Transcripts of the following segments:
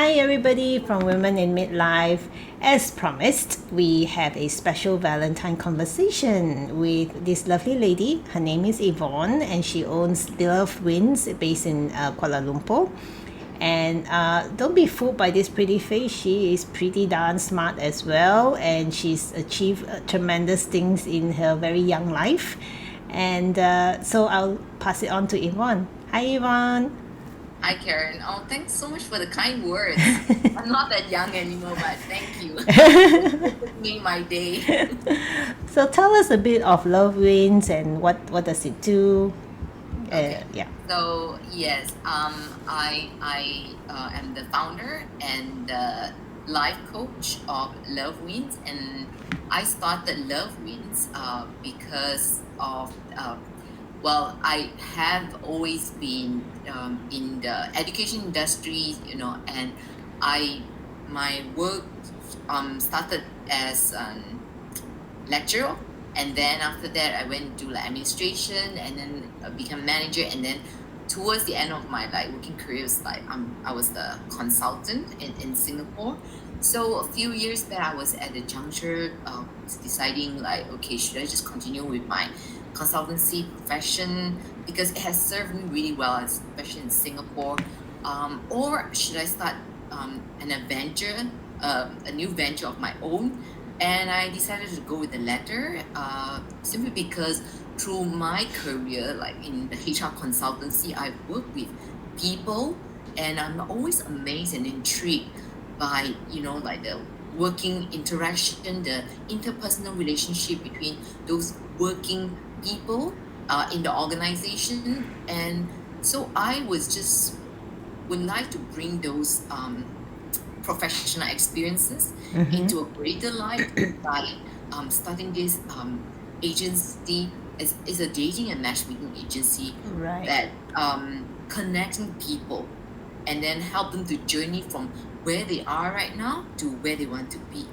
Hi, everybody from Women in Midlife. As promised, we have a special Valentine conversation with this lovely lady. Her name is Yvonne, and she owns Love Wins based in Kuala Lumpur. And don't be fooled by this pretty face. She is pretty darn smart as well, and she's achieved tremendous things in her very young life. And so I'll pass it on to Yvonne. Hi, Yvonne. Hi, Karen. Oh, thanks so much for the kind words. I'm not that young anymore, but thank you. It made my day. So tell us a bit of Love Wins and what does it do? Okay. Yeah. So yes, I am the founder and the life coach of Love Wins, and I started Love Wins because of well, I have always been in the education industry, and my work started as an lecturer, and then after that I went to like administration, and then become manager, and then towards the end of my like working career was like I was the consultant in Singapore. So a few years back I was at the juncture deciding like, okay, should I just continue with my consultancy profession because it has served me really well, especially in Singapore, or should I start an adventure, a new venture of my own? And I decided to go with the latter, simply because through my career, like in the HR consultancy, I've worked with people, and I'm always amazed and intrigued by, like the working interaction, the interpersonal relationship between those working people in the organization. And so I would like to bring those professional experiences into a greater light by starting this agency. Is a dating and matchmaking agency Right. that connecting people and then help them to journey from where they are right now to where they want to be.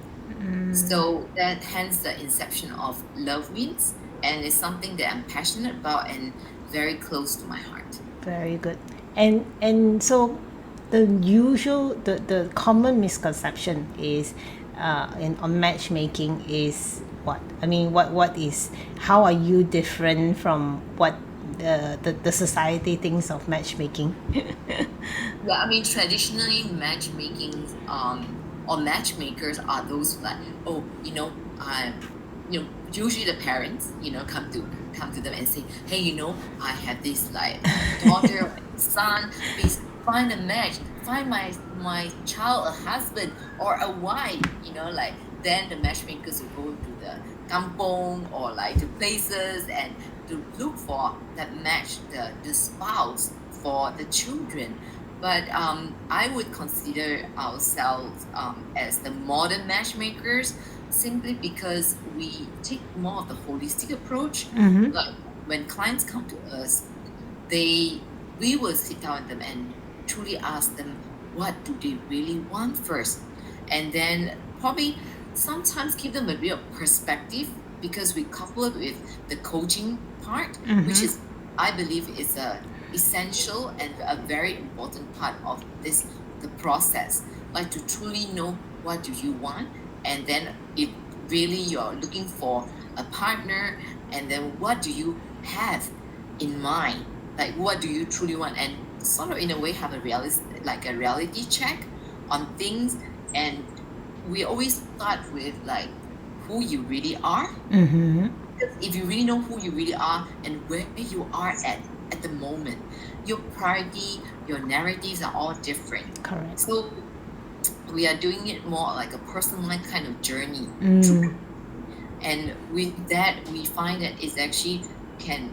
So that hence the inception of Love Wins, and it's something that I'm passionate about and very close to my heart. Very good. And so the common misconception is on matchmaking is what? I mean, what is how are you different from what the society thinks of matchmaking? Yeah, I mean, traditionally matchmaking or matchmakers are those like, oh, usually the parents, come to them and say, hey, I have this like daughter or son, please find a match, find my child a husband or a wife, like then the matchmakers will go to the kampong or like to places and to look for that match, the spouse for the children. But I would consider ourselves as the modern matchmakers simply because we take more of the holistic approach. Like when clients come to us, we will sit down with them and truly ask them what do they really want first, and then probably sometimes give them a bit of perspective because we couple it with the coaching part, which is I believe is a essential and a very important part of the process, like to truly know what do you want, and then if really you're looking for a partner, and then what do you have in mind, like what do you truly want, and sort of in a way have a reality check on things. And we always start with like who you really are. Because if you really know who you really are and where you are at the moment, your priority, your narratives are all different. Correct. So we are doing it more like a personalized kind of journey through, and with that we find that it's actually can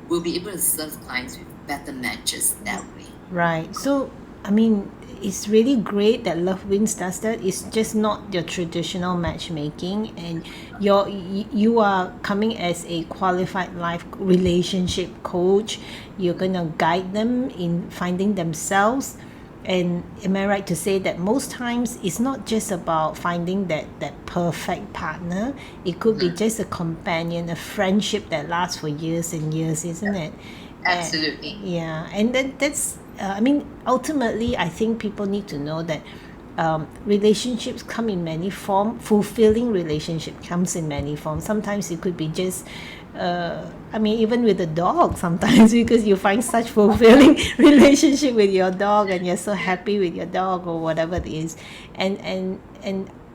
we'll be able to serve clients with better matches that way. Right. So, I mean, it's really great that Love Wins does that. It's just not your traditional matchmaking, and you are coming as a qualified life relationship coach. You're gonna guide them in finding themselves. And am I right to say that most times it's not just about finding that perfect partner? It could be just a companion, a friendship that lasts for years and years, isn't it? Absolutely. Yeah, and then that's ultimately, I think people need to know that relationships come in many forms. Fulfilling relationship comes in many forms. Sometimes it could be just, even with a dog, sometimes because you find such fulfilling relationship with your dog, and you're so happy with your dog or whatever it is, and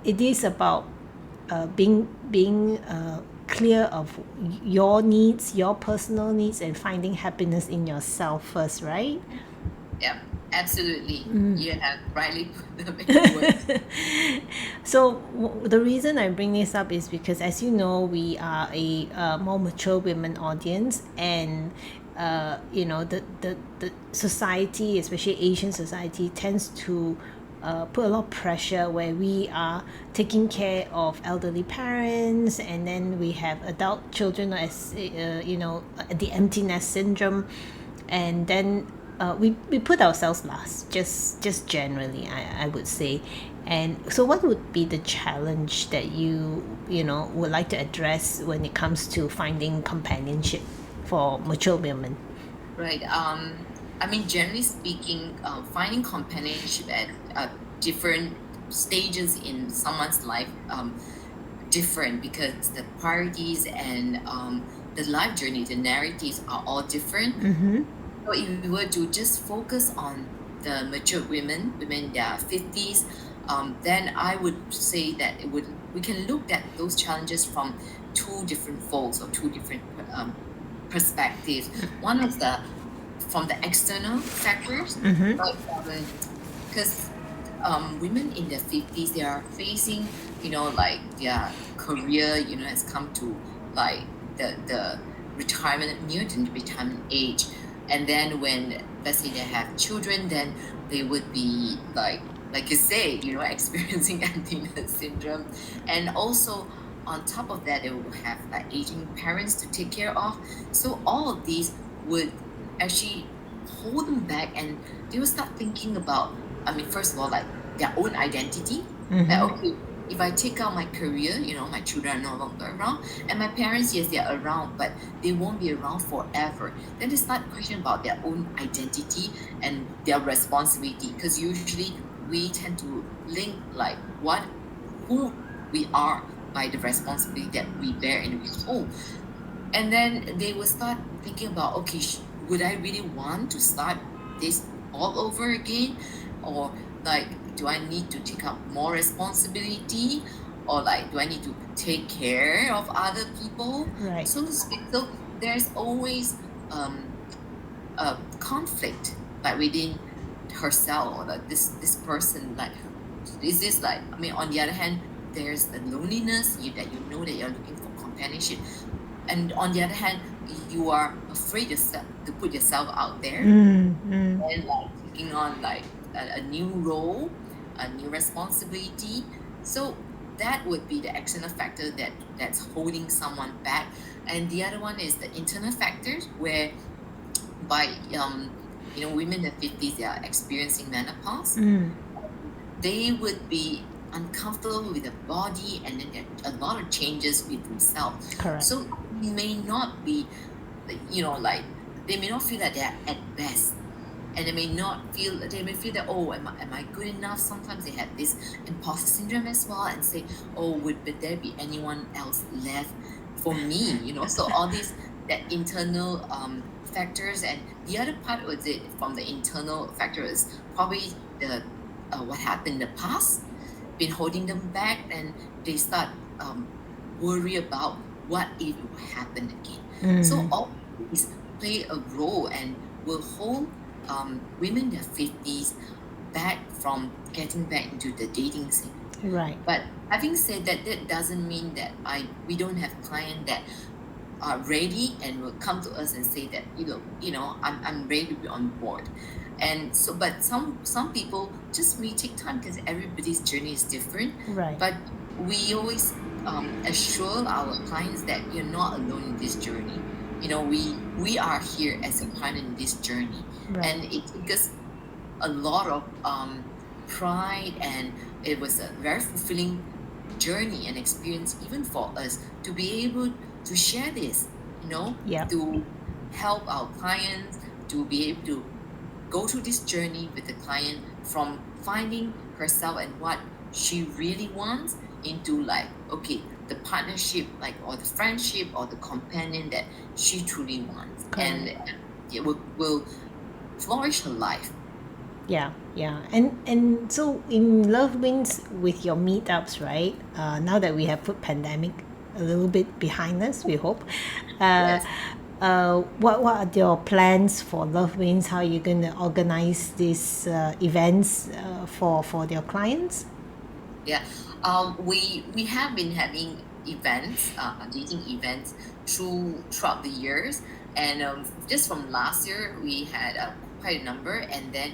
it is about being clear of your needs, your personal needs, and finding happiness in yourself first, right? Yeah, absolutely. You have rightly put them in words. So the reason I bring this up is because, as you know, we are a more mature women audience, and the society, especially Asian society, tends to put a lot of pressure where we are taking care of elderly parents, and then we have adult children, as the empty nest syndrome, and then we put ourselves last, just generally, I would say. And so what would be the challenge that you would like to address when it comes to finding companionship for mature women? Right. Generally speaking, finding companionship at different stages in someone's life different, because the priorities and the life journey, the narratives are all different. So if we were to just focus on the mature women in their 50s, then I would say that we can look at those challenges from two different folds, or two different perspectives. One is from the external factors, because women in their 50s, they are facing, like their career, has come to like the retirement, near to retirement age. And then when, let's say, they have children, then they would be like you say, experiencing emptiness syndrome. And also on top of that, they will have like aging parents to take care of. So all of these would actually hold them back, and they will start thinking about, first of all, like their own identity. Like, okay, if I take out my career, my children are no longer around, and my parents, yes, they're around, but they won't be around forever. Then they start questioning about their own identity and their responsibility, because usually we tend to link like who we are by the responsibility that we bear and we hold. And then they will start thinking about, okay, would I really want to start this all over again? Or like, do I need to take up more responsibility? Or like, do I need to take care of other people? Right. So to speak. So there's always a conflict, like within herself, or like this person, like, is this like, on the other hand, there's the loneliness, that that you're looking for companionship, and on the other hand, you are afraid yourself to put yourself out there, and like taking on like a new role, a new responsibility. So that would be the external factor that's holding someone back. And the other one is the internal factors, where by women in the 50s, they are experiencing menopause. They would be uncomfortable with the body, and then there are a lot of changes with themselves. Correct. So it may not be, like they may not feel that they're at best, and they may feel that, oh, am I good enough? Sometimes they have this imposter syndrome as well, and say, oh, would there be anyone else left for me? So all these, that internal factors. And the other part was it from the internal factor is probably the what happened in the past, been holding them back, and they start worry about what if it will happen again. So all these play a role and will hold women in their 50s back from getting back into the dating scene. Right. But having said that, that doesn't mean that we don't have clients that are ready and will come to us and say that, I'm ready to be on board. And so, but some people just may take time, because everybody's journey is different. Right. But we always assure our clients that you're not alone in this journey. We are here as a partner in this journey. Right. And it took us a lot of pride, and it was a very fulfilling journey and experience, even for us, to be able to share this, Yeah. to help our clients to be able to go through this journey with the client from finding herself and what she really wants into like, okay, the partnership, like, or the friendship or the companion that she truly wants. And Correct. it will flourish her life. Yeah, yeah. And so in Love Wins with your meetups, right? Now that we have put pandemic a little bit behind us, we hope. Uh, Yes. what are your plans for Love Wins? How are you going to organize these events for their clients? Yeah. We have been having events, dating events throughout the years, and just from last year we had quite a number, and then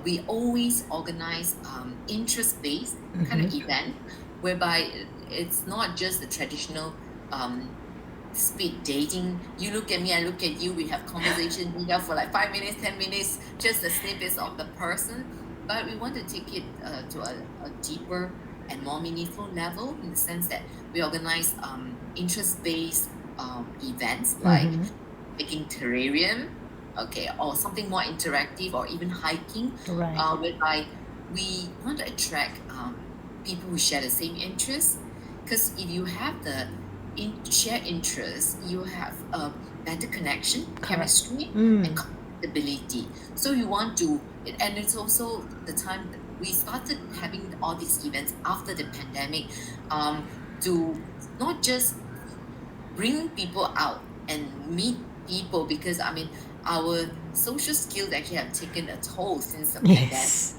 we always organize interest-based kind of event, whereby it's not just the traditional speed dating. You look at me, I look at you. We have conversation. We have for like 5 minutes, 10 minutes, just the snippets of the person. But we want to take it to a deeper and more meaningful level, in the sense that we organize interest-based events like making terrarium, okay, or something more interactive, or even hiking, Right. whereby we want to attract people who share the same interests. Because if you have the shared interests, you have a better connection, chemistry, and compatibility. So you want to, and it's also the time that we started having all these events after the pandemic, to not just bring people out and meet people, because I mean our social skills actually have taken a toll since the pandemic. Yes.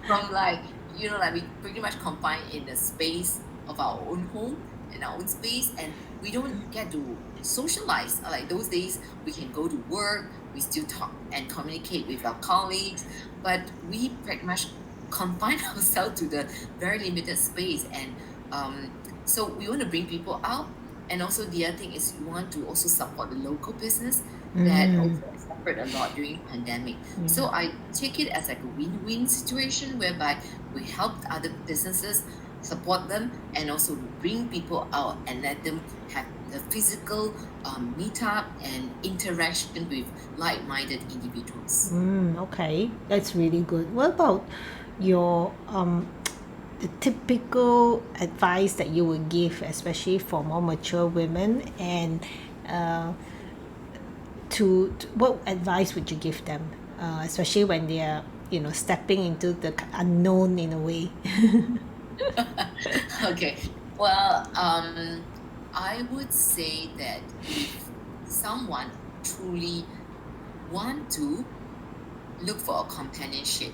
From like, like we pretty much confined in the space of our own home, in our own space, and we don't get to socialize. Like those days we can go to work, we still talk and communicate with our colleagues, but we pretty much confine ourselves to the very limited space. And so we want to bring people out. And also the other thing is we want to also support the local business that also suffered a lot during pandemic. So I take it as like a win-win situation, whereby we help other businesses, support them, and also bring people out and let them have the physical meetup and interaction with like-minded individuals. Okay, that's really good. What about your the typical advice that you would give, especially for more mature women, and uh, what advice would you give them, especially when they are stepping into the unknown in a way? Okay. Well, I would say that if someone truly want to look for a companionship,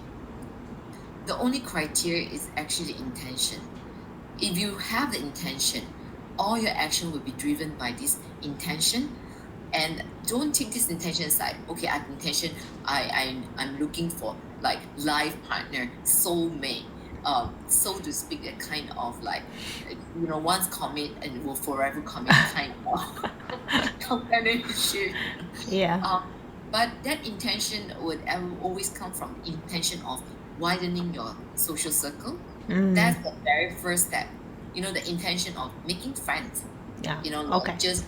the only criteria is actually intention. If you have the intention, all your action will be driven by this intention. And don't take this intention aside. Okay, I have intention. I'm looking for like life partner, soulmate, so to speak, that kind of like, once commit and will forever commit kind of companionship. Yeah. Um, but that intention would always come from intention of widening your social circle. That's the very first step. The intention of making friends. Yeah. Like Okay. just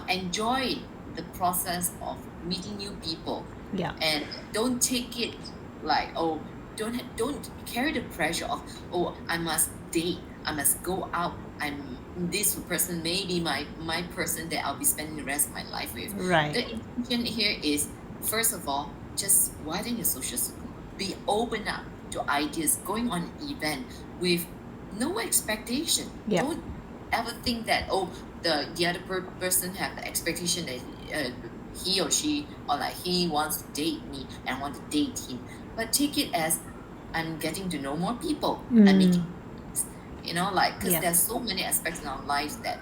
enjoy the process of meeting new people, Yeah. and don't take it like, oh, don't carry the pressure of, oh, I must date, I must go out, I'm this person may be my person that I'll be spending the rest of my life with. Right. The intention here is, first of all, just widen your social circle, be open up to ideas, going on an event with no expectation. Yeah. Don't ever think that, oh, the other person have the expectation that he or she, or like, he wants to date me and I want to date him. But take it as, I'm getting to know more people. I'm making friends. Like, because Yeah. there's so many aspects in our lives that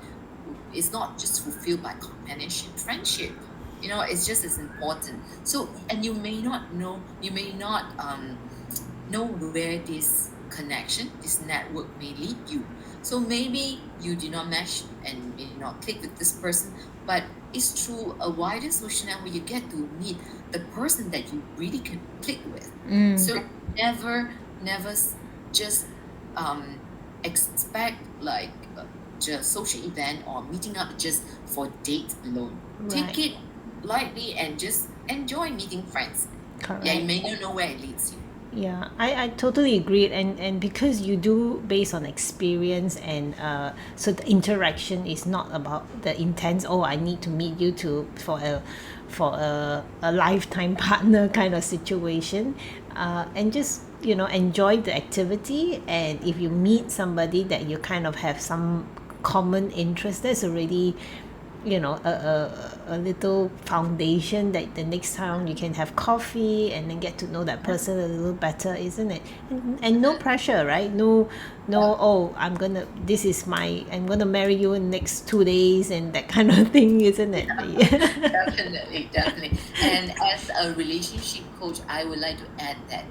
is not just fulfilled by companionship, friendship. It's just as important. So, and you may not know where this connection, this network may lead you. So maybe you did not match and may not click with this person, but it's through a wider social network you get to meet the person that you really can click with. So never just expect like just social event or meeting up just for date alone. Right. Take it lightly and just enjoy meeting friends. Yeah, you Correct. may not know where it leads you. Yeah, I totally agree, and because you do based on experience, and so the interaction is not about the intense. Oh, I need to meet you to for a lifetime partner kind of situation, and just enjoy the activity. And if you meet somebody that you kind of have some common interest, that's already a little foundation that the next time you can have coffee and then get to know that person a little better, isn't it? And no pressure, right? No, oh, I'm gonna marry you in the next 2 days and that kind of thing, isn't it? Definitely, definitely. And as a relationship coach, I would like to add that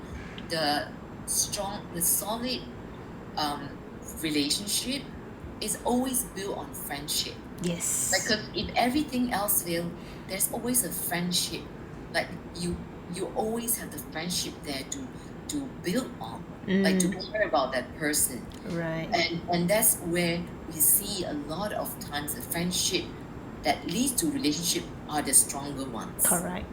the the solid um, relationship is always built on friendship. Yes. Because if everything else fails, there's always a friendship. Like you always have the friendship there to build on, like to care about that person. Right. And that's where we see a lot of times the friendship that leads to relationship are the stronger ones. Correct.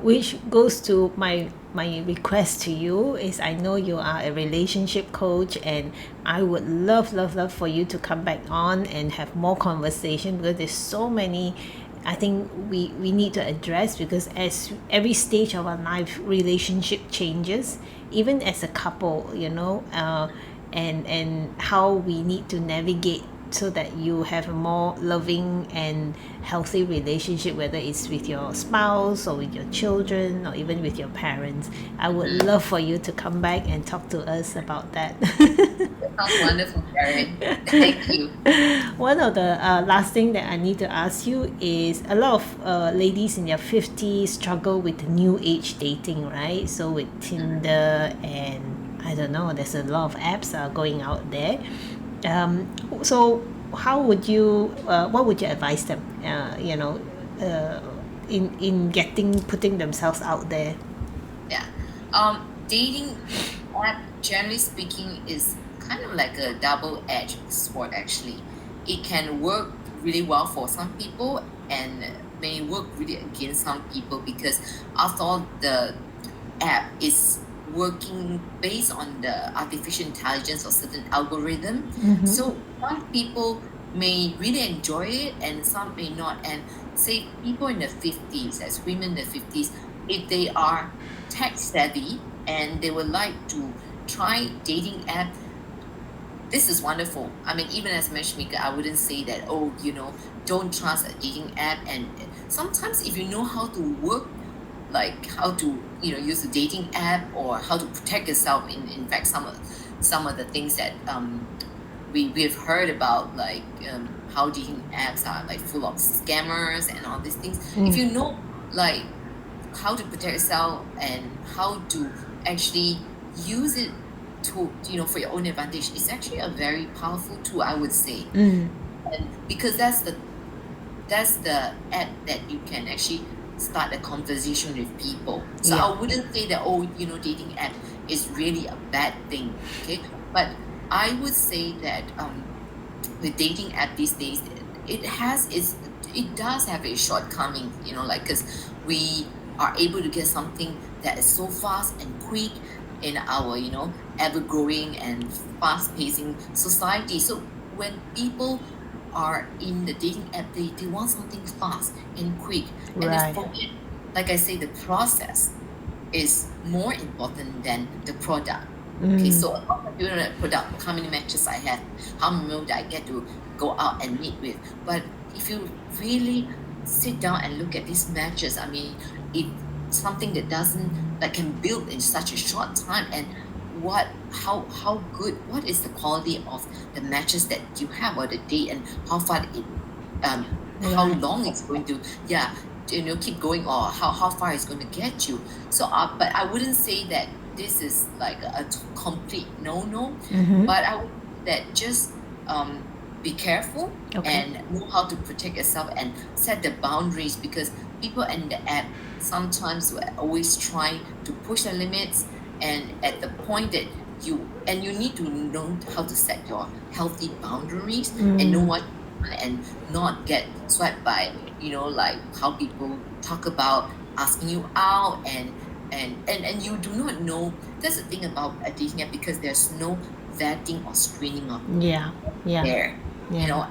Which goes to my request to you is, I know you are a relationship coach, and I would love for you to come back on and have more conversation, because there's so many I think we need to address, because as every stage of our life, relationship changes, even as a couple, and how we need to navigate so that you have a more loving and healthy relationship, whether it's with your spouse or with your children or even with your parents. I would love for you to come back and talk to us about that. Sounds wonderful, Karen. Thank you. One of the last thing that I need to ask you is, a lot of ladies in their 50s struggle with new age dating, right? So with Tinder, and I don't know, there's a lot of apps going out there. So how would you what would you advise them, uh, in putting themselves out there? Yeah. Dating app, generally speaking, is kind of like a double-edged sword, actually. It can work really well for some people and may work really against some people, because after all, the app is working based on the artificial intelligence or certain algorithm. So some people may really enjoy it and some may not. And say people in the 50s, as women in the 50s, if they are tech savvy and they would like to try dating app, this is wonderful. I mean, even as a matchmaker, I wouldn't say that, oh, don't trust a dating app. And sometimes if you know how to work, like how to, use a dating app or how to protect yourself, in fact, some of the things that we've heard about, like how dating apps are like full of scammers and all these things. If you know, like, how to protect yourself and how to actually use it to, for your own advantage, it's actually a very powerful tool, I would say. And because that's the app that you can actually start a conversation with people. So Yeah. I wouldn't say that, oh, dating app is really a bad thing. Okay, but I would say that the dating app these days, it does have a shortcoming, like, because we are able to get something that is so fast and quick in our ever growing and fast pacing society. So when people are in the dating app, they want something fast and quick, and they Right. forget, like I say, the process is more important than the product. Okay, so a lot of people know the product, how many matches I have, how many people that I get to go out and meet with. But if you really sit down and look at these matches, I mean, it's something that can build in such a short time. And how good, what is the quality of the matches that you have, or the date, and how far how Right. long it's going to keep going, or how far it's going to get you. So but I wouldn't say that this is like a complete no. But I would say that just be careful Okay. and know how to protect yourself and set the boundaries, because people in the app sometimes will always try to push the limits, and at the point that you need to know how to set your healthy boundaries and know what you want, and not get swept by like how people talk about asking you out, and you do not know. That's the thing about a dating app, because there's no vetting or screening of Yeah. Yeah. there, Yeah.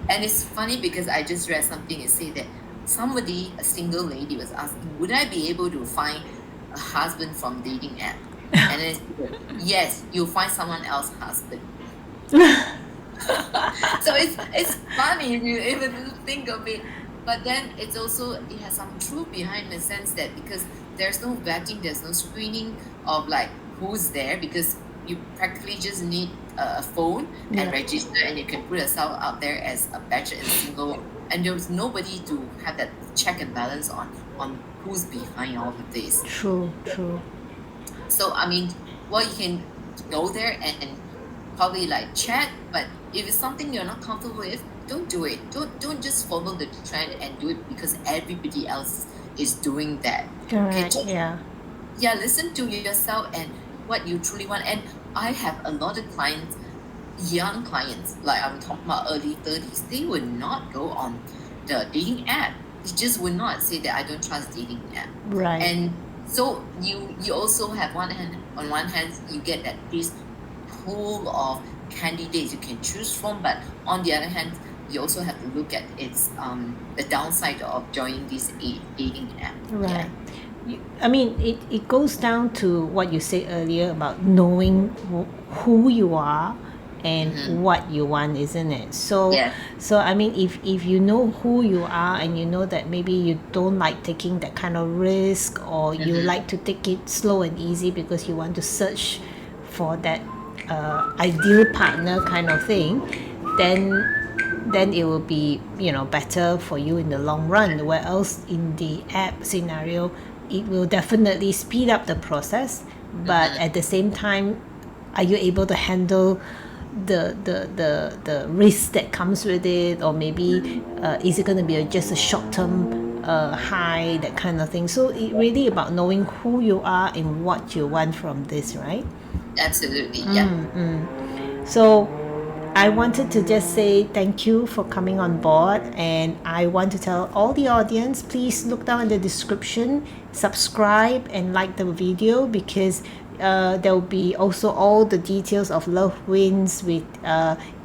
and it's funny because I just read something. It said that somebody, a single lady, was asking, would I be able to find a husband from dating app? And then it said, yes, you'll find someone else's husband. So it's funny if you even think of it, but then it has some truth behind, in the sense that because there's no vetting, there's no screening of like who's there, because you practically just need a phone Yeah. and register, and you can put yourself out there as a bachelor and single, and there's nobody to have that check and balance on who's behind all of this. True. So I mean, well, you can go there and probably like chat, but if it's something you're not comfortable with, don't do it. Don't just follow the trend and do it because everybody else is doing that. Correct. Just, Yeah. listen to yourself and what you truly want. And I have a lot of clients, young clients, like I'm talking about early 30s, they would not go on the dating app. They just would not say that I don't trust dating app. Right. And so you also have on one hand you get that this pool of candidates you can choose from, but on the other hand you also have to look at its the downside of joining this dating app. Right. I mean, it goes down to what you said earlier about knowing who you are and what you want, isn't it? So, Yeah. so I mean, if you know who you are and you know that maybe you don't like taking that kind of risk, or you like to take it slow and easy because you want to search for that ideal partner kind of thing, then it will be better for you in the long run. Where else in the app scenario, it will definitely speed up the process, but at the same time, are you able to handle the risk that comes with it, or maybe is it going to be just a short-term high, that kind of thing. So it really about knowing who you are and what you want from this, right? Absolutely. Yeah. So I wanted to just say thank you for coming on board, and I want to tell all the audience, please look down in the description, subscribe and like the video, because there will be also all the details of Love Wins with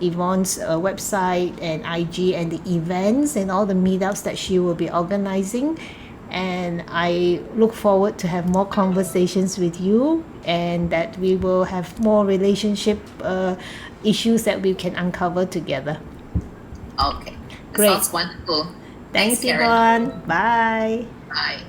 Yvonne's website and IG, and the events and all the meetups that she will be organizing. And I look forward to have more conversations with you, and that we will have more relationship issues that we can uncover together. Okay. That Great. sounds wonderful. Thanks, Karen. Yvonne. Bye. Bye.